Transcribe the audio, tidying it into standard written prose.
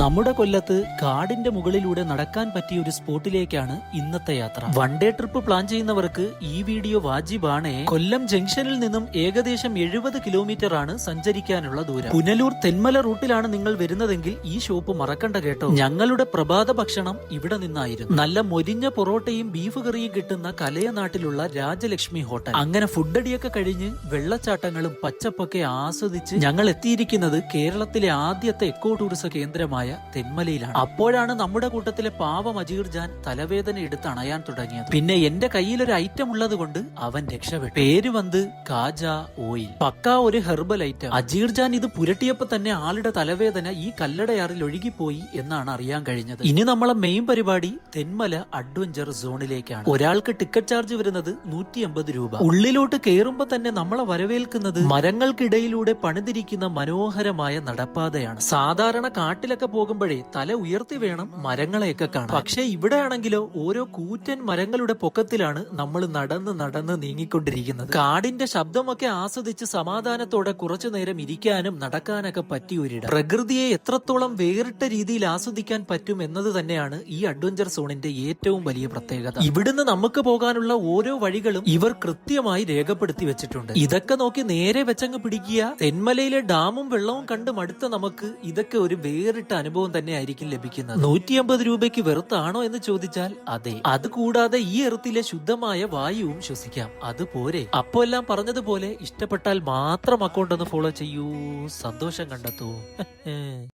നമ്മുടെ കൊല്ലത്ത് കാടിന്റെ മുകളിലൂടെ നടക്കാൻ പറ്റിയ ഒരു സ്പോട്ടിലേക്കാണ് ഇന്നത്തെ യാത്ര. വൺ ഡേ ട്രിപ്പ് പ്ലാൻ ചെയ്യുന്നവർക്ക് ഈ വീഡിയോ വാജിബാണേ. കൊല്ലം ജംഗ്ഷനിൽ നിന്നും ഏകദേശം 70 കിലോമീറ്റർ ആണ് സഞ്ചരിക്കാനുള്ള ദൂരം. പുനലൂർ തെന്മല റൂട്ടിലാണ് നിങ്ങൾ വരുന്നതെങ്കിൽ ഈ ഷോപ്പ് മറക്കണ്ട കേട്ടോ. ഞങ്ങളുടെ പ്രഭാത ഭക്ഷണം ഇവിടെ നിന്നായിരുന്നു. നല്ല മൊരിഞ്ഞ പൊറോട്ടയും ബീഫ് കറിയും കിട്ടുന്ന കലയനാട്ടിലുള്ള രാജലക്ഷ്മി ഹോട്ടൽ. അങ്ങനെ ഫുഡടിയൊക്കെ കഴിഞ്ഞ് വെള്ളച്ചാട്ടങ്ങളും പച്ചപ്പൊക്കെ ആസ്വദിച്ച് ഞങ്ങൾ എത്തിയിരിക്കുന്നത് കേരളത്തിലെ ആദ്യത്തെ എക്കോ ടൂറിസം കേന്ദ്രമായ തെന്മലയിലാണ്. അപ്പോഴാണ് നമ്മുടെ കൂട്ടത്തിലെ പാവം അജീർ ജാൻ തലവേദന എടുത്ത് അണയാൻ തുടങ്ങിയത്. പിന്നെ എന്റെ കയ്യിൽ ഒരു ഐറ്റം ഉള്ളത് കൊണ്ട് അവൻ രക്ഷപ്പെട്ടു. പേര് വന്ന് കാജ ഓയിൽ, പക്കാ ഒരു ഹെർബൽ ഐറ്റം. അജീർ ജാൻ ഇത് പുരട്ടിയപ്പോ തന്നെ ആളുടെ തലവേദന ഈ കല്ലടയാറിൽ ഒഴുകിപ്പോയി എന്നാണ് അറിയാൻ കഴിഞ്ഞത്. ഇനി നമ്മളെ മെയിൻ പരിപാടി തെന്മല അഡ്വഞ്ചർ സോണിലേക്കാണ്. ഒരാൾക്ക് ടിക്കറ്റ് ചാർജ് വരുന്നത് 150 രൂപ. ഉള്ളിലോട്ട് കയറുമ്പോ തന്നെ നമ്മളെ വരവേൽക്കുന്നത് മരങ്ങൾക്കിടയിലൂടെ പണിതിരിക്കുന്ന മനോഹരമായ നടപ്പാതയാണ്. സാധാരണ കാട്ടിലൊക്കെ പോകുമ്പോഴേ തല ഉയർത്തി വേണം മരങ്ങളെയൊക്കെ കാണാൻ. പക്ഷെ ഇവിടെ ആണെങ്കിലോ ഓരോ കൂറ്റൻ മരങ്ങളുടെ പൊക്കത്തിലാണ് നമ്മൾ നടന്ന് നീങ്ങിക്കൊണ്ടിരിക്കുന്നത്. കാടിന്റെ ശബ്ദമൊക്കെ ആസ്വദിച്ച് സമാധാനത്തോടെ കുറച്ചു നേരം ഇരിക്കാനും നടക്കാനൊക്കെ പറ്റിയ ഒരിടം. പ്രകൃതിയെ എത്രത്തോളം വേറിട്ട രീതിയിൽ ആസ്വദിക്കാൻ പറ്റും എന്നത് തന്നെയാണ് ഈ അഡ്വഞ്ചർ സോണിന്റെ ഏറ്റവും വലിയ പ്രത്യേകത. ഇവിടുന്ന് നമുക്ക് പോകാനുള്ള ഓരോ വഴികളും ഇവർ കൃത്യമായി രേഖപ്പെടുത്തി വെച്ചിട്ടുണ്ട്. ഇതൊക്കെ നോക്കി നേരെ വെച്ചങ്ങ് പിടിക്കുക. തെന്മലയിലെ ഡാമും വെള്ളവും കണ്ട് മടുത്ത നമുക്ക് ഇതൊക്കെ ഒരു വേറിട്ട അനുഭവം തന്നെ ആയിരിക്കും ലഭിക്കുന്നത്. 150 രൂപയ്ക്ക് വെറുത്താണോ എന്ന് ചോദിച്ചാൽ അതെ. അതുകൂടാതെ ഈ എർത്തിലെ ശുദ്ധമായ വായുവും ശ്വസിക്കാം. അതുപോരെ. അപ്പോ എല്ലാം പറഞ്ഞതുപോലെ ഇഷ്ടപ്പെട്ടാൽ മാത്രം അക്കൗണ്ട് ഒന്ന് ഫോളോ ചെയ്യൂ, സന്തോഷം കണ്ടെത്തൂ.